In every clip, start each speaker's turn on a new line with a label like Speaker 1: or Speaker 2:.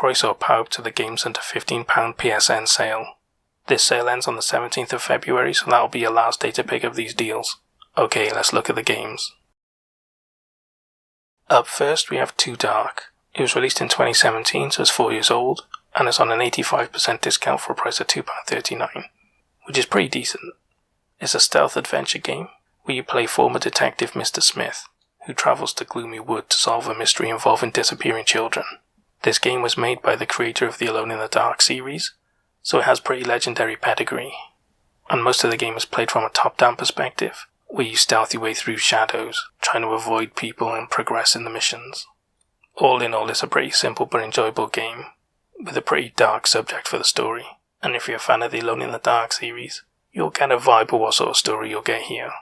Speaker 1: Croeso Paup to the game's under £15 PSN sale. This sale ends on the 17th of February, so that'll be your last day to pick up these deals. Okay, let's look at the games. Up first we have Too Dark. It was released in 2017, so it's 4 years old, and it's on an 85% discount for a price of £2.39, which is pretty decent. It's a stealth adventure game where you play former detective Mr. Smith, who travels to Gloomy Wood to solve a mystery involving disappearing children. This game was made by the creator of the Alone in the Dark series, so it has pretty legendary pedigree, and most of the game is played from a top-down perspective, where you stealth your way through shadows, trying to avoid people and progress in the missions. All in all, it's a pretty simple but enjoyable game, with a pretty dark subject for the story, and if you're a fan of the Alone in the Dark series, you'll get a vibe of what sort of story you'll get here.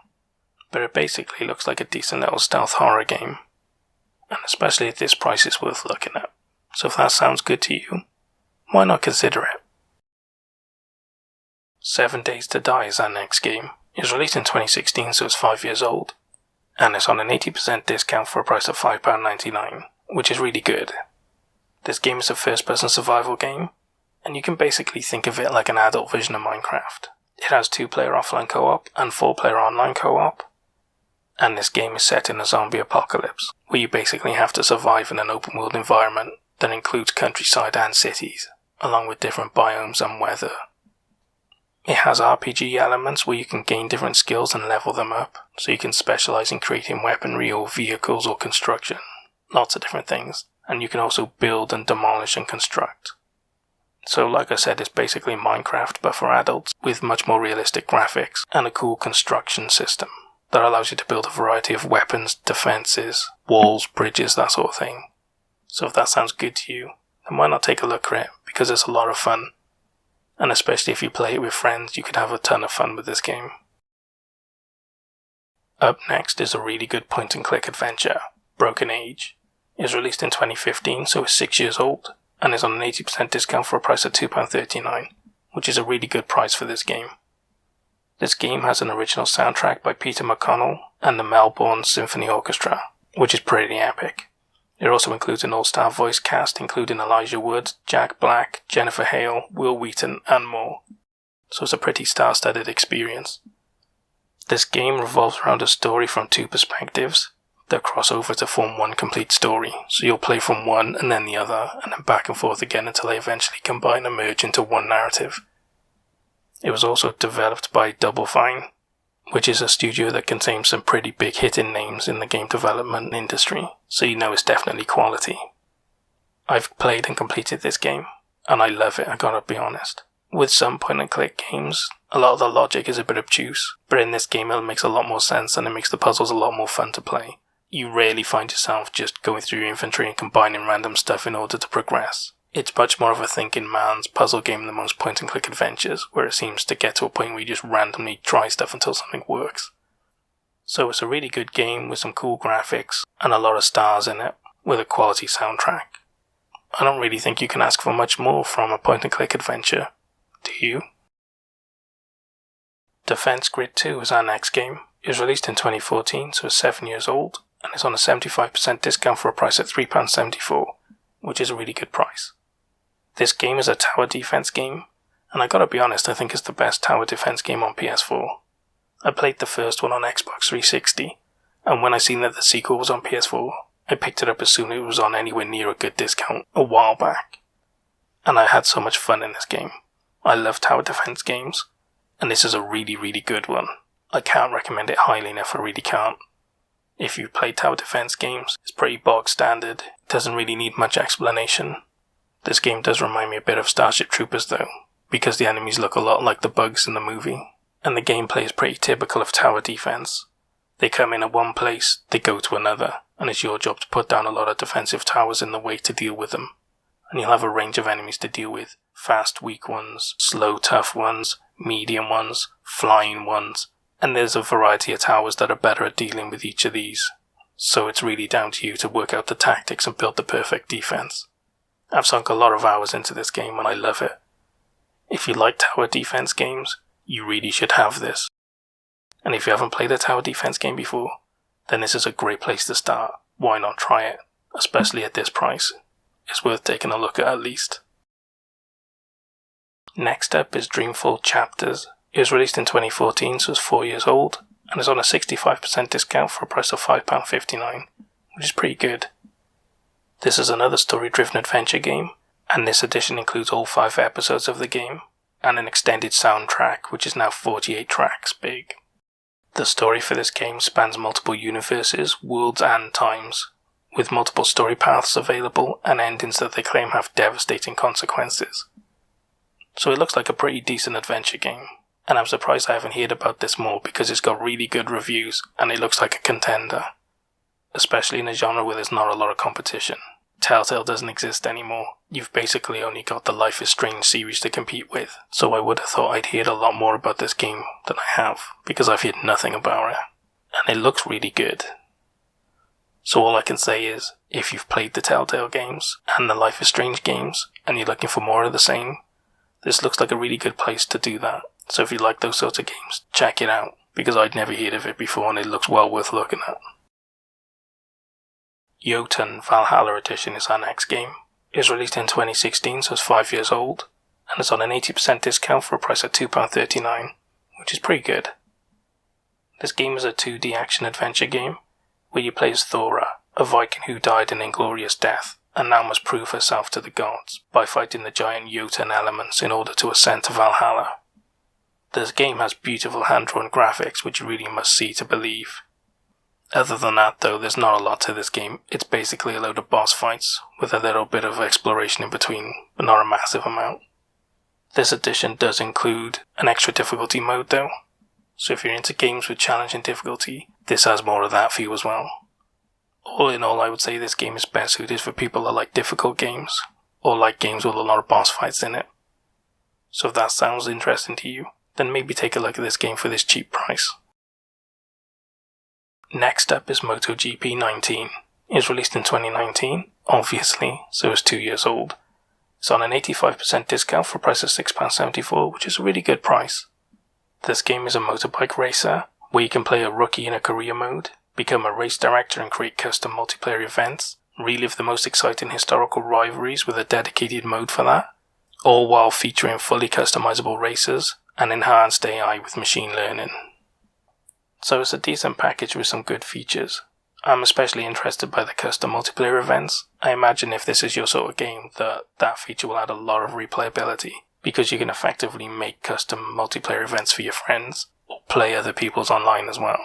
Speaker 1: But it basically looks like a decent little stealth horror game, and especially at this price it's worth looking at. So if that sounds good to you, why not consider it? 7 Days to Die is our next game. It was released in 2016, so it's 5 years old, and it's on an 80% discount for a price of £5.99, which is really good. This game is a first-person survival game, and you can basically think of it like an adult version of Minecraft. It has 2-player offline co-op and 4-player online co-op, and this game is set in a zombie apocalypse, where you basically have to survive in an open-world environment that includes countryside and cities, along with different biomes and weather. It has RPG elements where you can gain different skills and level them up, so you can specialize in creating weaponry or vehicles or construction. Lots of different things, and you can also build and demolish and construct. So like I said, it's basically Minecraft but for adults, with much more realistic graphics and a cool construction system that allows you to build a variety of weapons, defenses, walls, bridges, that sort of thing. So if that sounds good to you, then why not take a look at it, because it's a lot of fun. And especially if you play it with friends, you could have a ton of fun with this game. Up next is a really good point-and-click adventure, Broken Age. It was released in 2015, so it's 6 years old, and is on an 80% discount for a price of £2.39, which is a really good price for this game. This game has an original soundtrack by Peter McConnell and the Melbourne Symphony Orchestra, which is pretty epic. It also includes an all-star voice cast including Elijah Wood, Jack Black, Jennifer Hale, Will Wheaton and more. So it's a pretty star-studded experience. This game revolves around a story from 2 perspectives that cross over to form one complete story, so you'll play from one and then the other, and then back and forth again until they eventually combine and merge into one narrative. It was also developed by Double Fine, which is a studio that contains some pretty big hitting names in the game development industry, so you know it's definitely quality. I've played and completed this game, and I love it, I gotta be honest. With some point-and-click games, a lot of the logic is a bit obtuse, but in this game it makes a lot more sense and it makes the puzzles a lot more fun to play. You rarely find yourself just going through your inventory and combining random stuff in order to progress. It's much more of a thinking man's puzzle game than most point-and-click adventures, where it seems to get to a point where you just randomly try stuff until something works. So it's a really good game with some cool graphics and a lot of stars in it, with a quality soundtrack. I don't really think you can ask for much more from a point-and-click adventure, do you? Defense Grid 2 is our next game. It was released in 2014, so it's 7 years old, and it's on a 75% discount for a price of £3.74, which is a really good price. This game is a tower defense game, and I gotta be honest, I think it's the best tower defense game on PS4. I played the first one on Xbox 360, and when I seen that the sequel was on PS4, I picked it up as soon as it was on anywhere near a good discount a while back. And I had so much fun in this game. I love tower defense games, and this is a really, really good one. I can't recommend it highly enough, I really can't. If you play tower defense games, it's pretty bog standard, it doesn't really need much explanation. This game does remind me a bit of Starship Troopers though, because the enemies look a lot like the bugs in the movie, and the gameplay is pretty typical of tower defense. They come in at one place, they go to another, and it's your job to put down a lot of defensive towers in the way to deal with them. And you'll have a range of enemies to deal with, fast weak ones, slow tough ones, medium ones, flying ones, and there's a variety of towers that are better at dealing with each of these. So it's really down to you to work out the tactics and build the perfect defense. I've sunk a lot of hours into this game and I love it. If you like tower defense games, you really should have this. And if you haven't played a tower defense game before, then this is a great place to start. Why not try it? Especially at this price. is worth taking a look at least. Next up is Dreamful Chapters. It was released in 2014, so it's 4 years old, and is on a 65% discount for a price of £5.59, which is pretty good. This is another story-driven adventure game, and this edition includes all 5 episodes of the game, and an extended soundtrack, which is now 48 tracks big. The story for this game spans multiple universes, worlds and times, with multiple story paths available and endings that they claim have devastating consequences. So it looks like a pretty decent adventure game, and I'm surprised I haven't heard about this more because it's got really good reviews and it looks like a contender, especially in a genre where there's not a lot of competition. Telltale doesn't exist anymore. You've basically only got the Life is Strange series to compete with, so I would have thought I'd heard a lot more about this game than I have, because I've heard nothing about it, and it looks really good. So all I can say is, if you've played the Telltale games and the Life is Strange games, and you're looking for more of the same, this looks like a really good place to do that. So if you like those sorts of games, check it out, because I'd never heard of it before and it looks well worth looking at. Jotun Valhalla Edition is our next game. It was released in 2016, so it's 5 years old, and it's on an 80% discount for a price of £2.39, which is pretty good. This game is a 2D action-adventure game, where you play as Thora, a Viking who died an inglorious death, and now must prove herself to the gods by fighting the giant Jotun elements in order to ascend to Valhalla. This game has beautiful hand-drawn graphics, which you really must see to believe. Other than that though, there's not a lot to this game. It's basically a load of boss fights, with a little bit of exploration in between, but not a massive amount. This edition does include an extra difficulty mode though, so if you're into games with challenging difficulty, this has more of that for you as well. All in all, I would say this game is best suited for people that like difficult games, or like games with a lot of boss fights in it. So if that sounds interesting to you, then maybe take a look at this game for this cheap price. Next up is Moto GP 19. It was released in 2019, obviously, so it's 2 years old. It's on an 85% discount for a price of £6.74, which is a really good price. This game is a motorbike racer, where you can play a rookie in a career mode, become a race director and create custom multiplayer events, relive the most exciting historical rivalries with a dedicated mode for that, all while featuring fully customizable races and enhanced AI with machine learning. So it's a decent package with some good features. I'm especially interested by the custom multiplayer events. I imagine if this is your sort of game, that feature will add a lot of replayability, because you can effectively make custom multiplayer events for your friends, or play other people's online as well.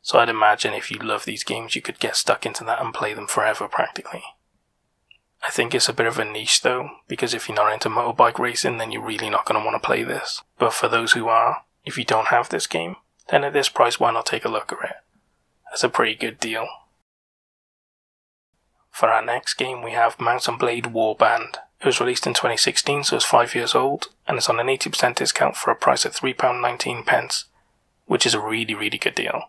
Speaker 1: So I'd imagine if you love these games, you could get stuck into that and play them forever practically. I think it's a bit of a niche though, because if you're not into motorbike racing, then you're really not going to want to play this. But for those who are, if you don't have this game, then at this price, why not take a look at it? That's a pretty good deal. For our next game, we have Mount & Blade Warband. It was released in 2016, so it's 5 years old, and it's on an 80% discount for a price of £3.19, which is a really, really good deal.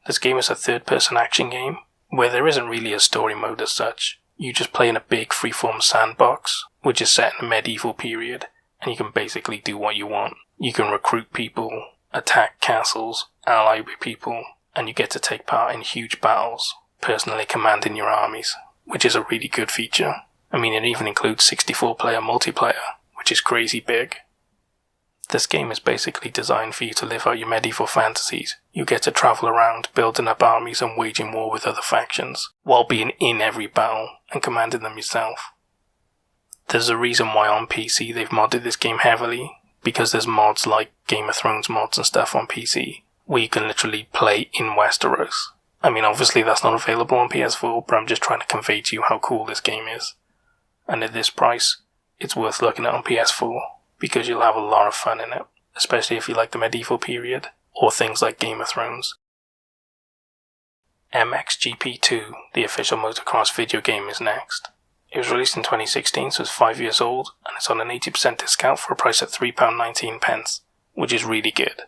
Speaker 1: This game is a third-person action game, where there isn't really a story mode as such. You just play in a big freeform sandbox, which is set in a medieval period, and you can basically do what you want. You can recruit people, attack castles, ally with people, and you get to take part in huge battles, personally commanding your armies, which is a really good feature. I mean, it even includes 64-player multiplayer, which is crazy big. This game is basically designed for you to live out your medieval fantasies. You get to travel around, building up armies and waging war with other factions, while being in every battle and commanding them yourself. There's a reason why on PC they've modded this game heavily, because there's mods like Game of Thrones mods and stuff on PC, where you can literally play in Westeros. I mean, obviously that's not available on PS4, but I'm just trying to convey to you how cool this game is. And at this price, it's worth looking at on PS4, because you'll have a lot of fun in it, especially if you like the medieval period, or things like Game of Thrones. MXGP2, the official motocross video game, is next. It was released in 2016, so it's 5 years old, and it's on an 80% discount for a price of £3.19, which is really good.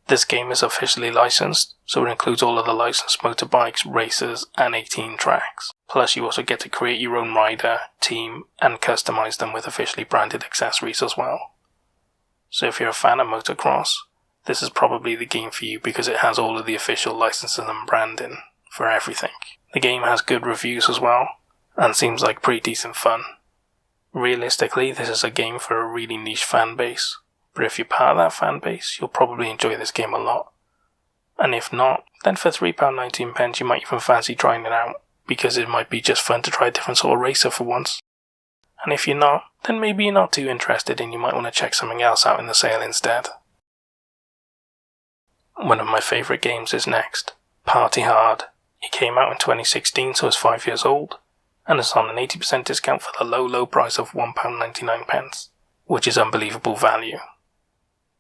Speaker 1: This game is officially licensed, so it includes all of the licensed motorbikes, races, and 18 tracks. Plus you also get to create your own rider, team, and customize them with officially branded accessories as well. So if you're a fan of motocross, this is probably the game for you because it has all of the official licenses and branding for everything. The game has good reviews as well, and seems like pretty decent fun. Realistically, this is a game for a really niche fan base, but if you're part of that fan base, you'll probably enjoy this game a lot. And if not, then for £3.19 you might even fancy trying it out, because it might be just fun to try a different sort of racer for once. And if you're not, then maybe you're not too interested and you might want to check something else out in the sale instead. One of my favourite games is next, Party Hard. It came out in 2016, so it's 5 years old, and it's on an 80% discount for the low price of £1.99, which is unbelievable value.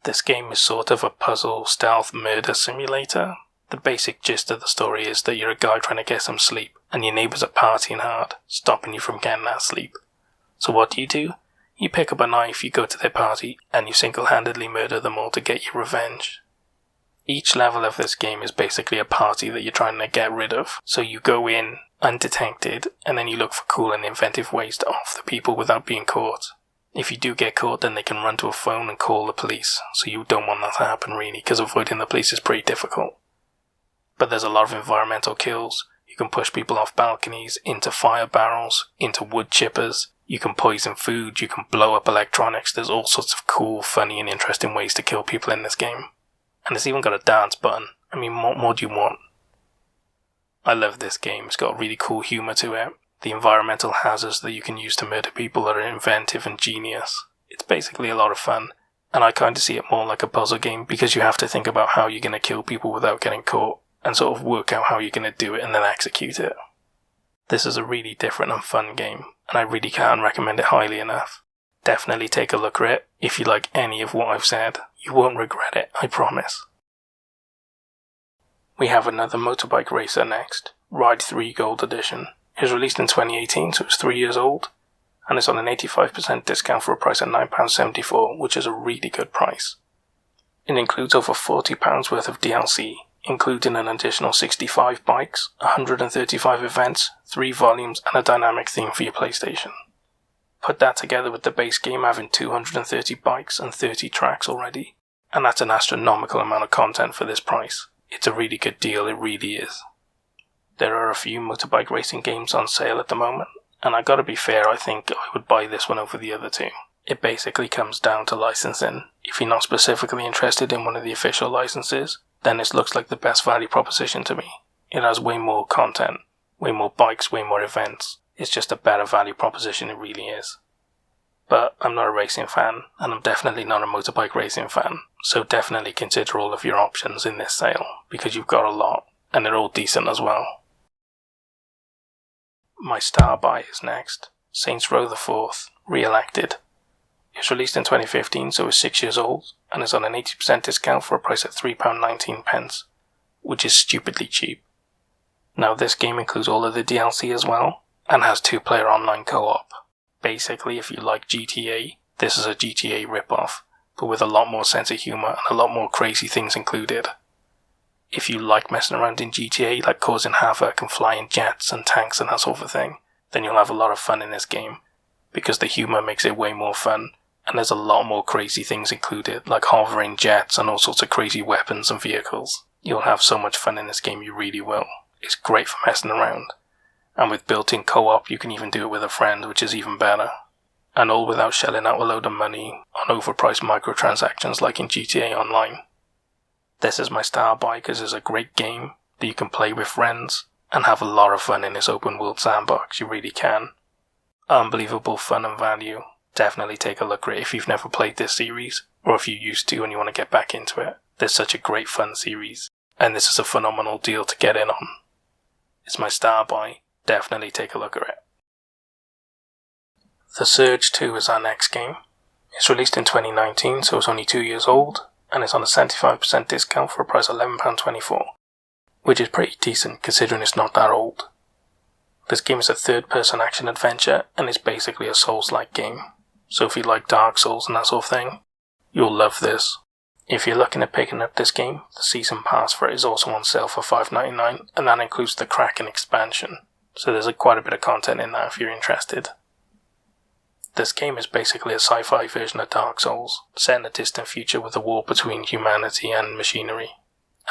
Speaker 1: This game is sort of a puzzle, stealth, murder simulator. The basic gist of the story is that you're a guy trying to get some sleep, and your neighbours are partying hard, stopping you from getting that sleep. So what do? You pick up a knife, you go to their party, and you single-handedly murder them all to get your revenge. Each level of this game is basically a party that you're trying to get rid of, so you go in undetected, and then you look for cool and inventive ways to off the people without being caught. If you do get caught, then they can run to a phone and call the police, so you don't want that to happen really, because avoiding the police is pretty difficult. But there's a lot of environmental kills. You can push people off balconies, into fire barrels, into wood chippers. You can poison food, you can blow up electronics. There's all sorts of cool, funny and interesting ways to kill people in this game. And it's even got a dance button. I mean, what more do you want? I love this game. It's got really cool humour to it. The environmental hazards that you can use to murder people are inventive and genius. It's basically a lot of fun, and I kind of see it more like a puzzle game because you have to think about how you're going to kill people without getting caught, and sort of work out how you're going to do it and then execute it. This is a really different and fun game, and I really can't recommend it highly enough. Definitely take a look at it. If you like any of what I've said, you won't regret it, I promise. We have another motorbike racer next, Ride 3 Gold Edition. It was released in 2018, so it's 3 years old, and it's on an 85% discount for a price of £9.74, which is a really good price. It includes over £40 worth of DLC, including an additional 65 bikes, 135 events, 3 volumes, and a dynamic theme for your PlayStation. Put that together with the base game having 230 bikes and 30 tracks already, and that's an astronomical amount of content for this price. It's a really good deal, it really is. There are a few motorbike racing games on sale at the moment, and I gotta be fair, I think I would buy this one over the other two. It basically comes down to licensing. If you're not specifically interested in one of the official licenses, then this looks like the best value proposition to me. It has way more content, way more bikes, way more events. It's just a better value proposition, it really is. But I'm not a racing fan, and I'm definitely not a motorbike racing fan, so definitely consider all of your options in this sale, because you've got a lot, and they're all decent as well. My star buy is next, Saints Row the 4th, re-elected. It was released in 2015, so it's 6 years old, and is on an 80% discount for a price of £3.19, which is stupidly cheap. Now this game includes all of the DLC as well, and has 2-player online co-op. Basically, if you like GTA, this is a GTA rip-off, but with a lot more sense of humour and a lot more crazy things included. If you like messing around in GTA, like causing havoc and flying jets and tanks and that sort of thing, then you'll have a lot of fun in this game, because the humour makes it way more fun, and there's a lot more crazy things included, like hovering jets and all sorts of crazy weapons and vehicles. You'll have so much fun in this game, you really will. It's great for messing around. And with built-in co-op, you can even do it with a friend, which is even better. And all without shelling out a load of money on overpriced microtransactions like in GTA Online. This is my star buy because it's a great game that you can play with friends and have a lot of fun in this open world sandbox, you really can. Unbelievable fun and value. Definitely take a look at it if you've never played this series, or if you used to and you want to get back into it. There's such a great fun series, and this is a phenomenal deal to get in on. It's my star buy. Definitely take a look at it. The Surge 2 is our next game. It's released in 2019, so it's only 2 years old, and it's on a 75% discount for a price of £11.24, which is pretty decent considering it's not that old. This game is a third-person action adventure, and it's basically a Souls-like game, so if you like Dark Souls and that sort of thing, you'll love this. If you're looking at picking up this game, the Season Pass for it is also on sale for $5.99, and that includes the Kraken expansion. So there's quite a bit of content in that if you're interested. This game is basically a sci-fi version of Dark Souls, set in a distant future with a war between humanity and machinery.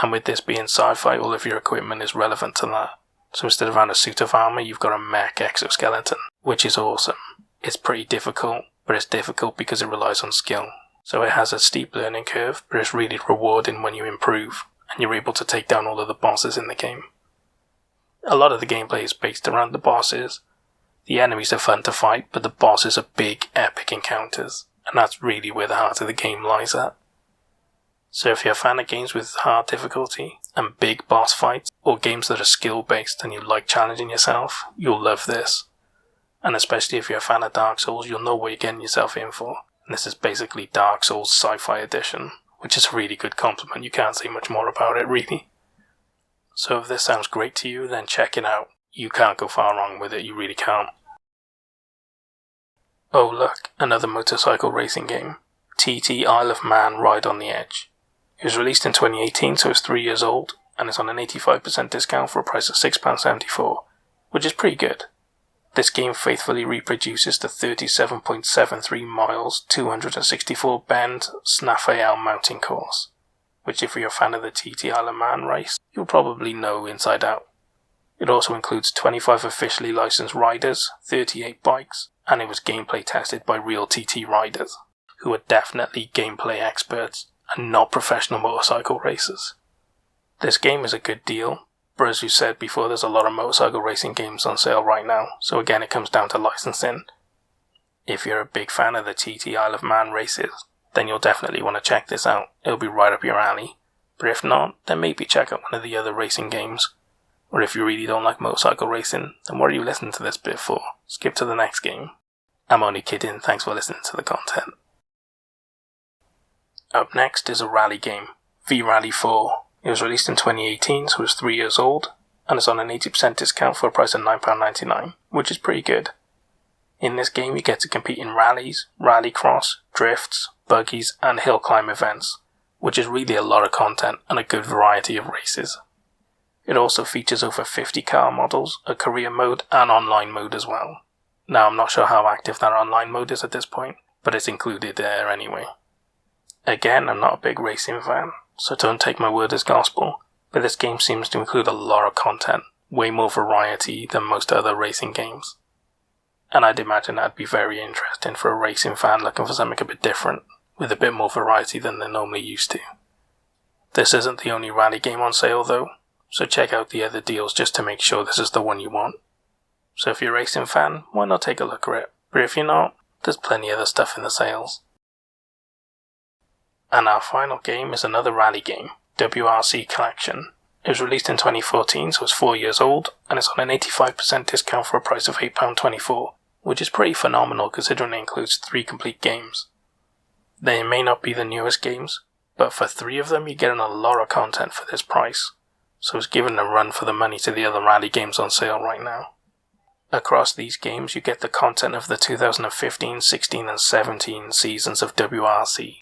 Speaker 1: And with this being sci-fi, all of your equipment is relevant to that. So instead of having a suit of armor, you've got a mech exoskeleton, which is awesome. It's pretty difficult, but it's difficult because it relies on skill. So it has a steep learning curve, but it's really rewarding when you improve, and you're able to take down all of the bosses in the game. A lot of the gameplay is based around the bosses. The enemies are fun to fight, but the bosses are big, epic encounters, and that's really where the heart of the game lies at. So if you're a fan of games with hard difficulty and big boss fights, or games that are skill based and you like challenging yourself, you'll love this. And especially if you're a fan of Dark Souls, you'll know what you're getting yourself in for. And this is basically Dark Souls Sci-Fi Edition, which is a really good compliment. You can't say much more about it, really. So if this sounds great to you, then check it out. You can't go far wrong with it, you really can't. Oh look, another motorcycle racing game. TT Isle of Man Ride on the Edge. It was released in 2018, so it's 3 years old, and it's on an 85% discount for a price of £6.74, which is pretty good. This game faithfully reproduces the 37.73 miles, 264 bend Snafael mountain course, which if you're a fan of the TT Isle of Man race, you'll probably know inside out. It also includes 25 officially licensed riders, 38 bikes, and it was gameplay tested by real TT riders, who are definitely gameplay experts and not professional motorcycle racers. This game is a good deal, but as you said before, there's a lot of motorcycle racing games on sale right now, so again it comes down to licensing. If you're a big fan of the TT Isle of Man races, then you'll definitely want to check this out. It'll be right up your alley. But if not, then maybe check out one of the other racing games. Or if you really don't like motorcycle racing, then what are you listening to this bit for? Skip to the next game. I'm only kidding, thanks for listening to the content. Up next is a rally game, V-Rally 4. It was released in 2018, so it's 3 years old, and it's on an 80% discount for a price of £9.99, which is pretty good. In this game you get to compete in rallies, rallycross, drifts, buggies, and hill climb events, which is really a lot of content and a good variety of races. It also features over 50 car models, a career mode, and online mode as well. Now I'm not sure how active that online mode is at this point, but it's included there anyway. Again, I'm not a big racing fan, so don't take my word as gospel, but this game seems to include a lot of content, way more variety than most other racing games. And I'd imagine that'd be very interesting for a racing fan looking for something a bit different, with a bit more variety than they're normally used to. This isn't the only rally game on sale though, so check out the other deals just to make sure this is the one you want. So if you're a racing fan, why not take a look at it? But if you're not, there's plenty of other stuff in the sales. And our final game is another rally game, WRC Collection. It was released in 2014, so it's 4 years old, and it's on an 85% discount for a price of £8.24, which is pretty phenomenal considering it includes 3 complete games. They may not be the newest games, but for 3 of them you're getting a lot of content for this price, so it's giving a run for the money to the other rally games on sale right now. Across these games you get the content of the 2015, 16 and 17 seasons of WRC.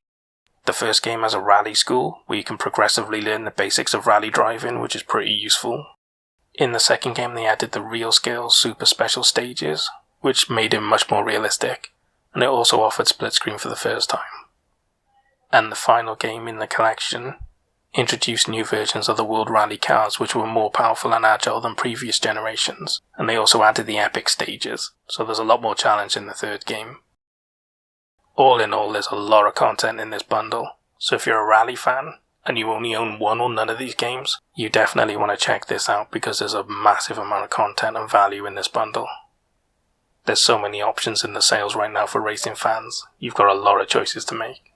Speaker 1: The first game has a rally school, where you can progressively learn the basics of rally driving, which is pretty useful. In the second game they added the real scale super special stages, which made it much more realistic, and it also offered split screen for the first time. And the final game in the collection introduced new versions of the World Rally cars, which were more powerful and agile than previous generations, and they also added the epic stages, so there's a lot more challenge in the third game. All in all, there's a lot of content in this bundle, so if you're a rally fan and you only own one or none of these games, you definitely want to check this out because there's a massive amount of content and value in this bundle. There's so many options in the sales right now for racing fans, you've got a lot of choices to make.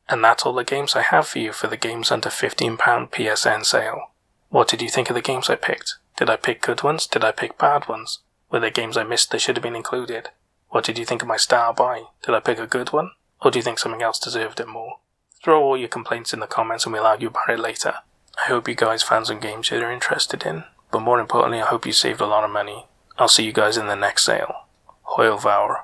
Speaker 1: And that's all the games I have for you for the games under £15 PSN sale. What did you think of the games I picked? Did I pick good ones? Did I pick bad ones? Were there games I missed that should have been included? What did you think of my star buy? Did I pick a good one? Or do you think something else deserved it more? Throw all your complaints in the comments and we'll argue about it later. I hope you guys found some games you're interested in, but more importantly I hope you saved a lot of money. I'll see you guys in the next sale. Heil Vour.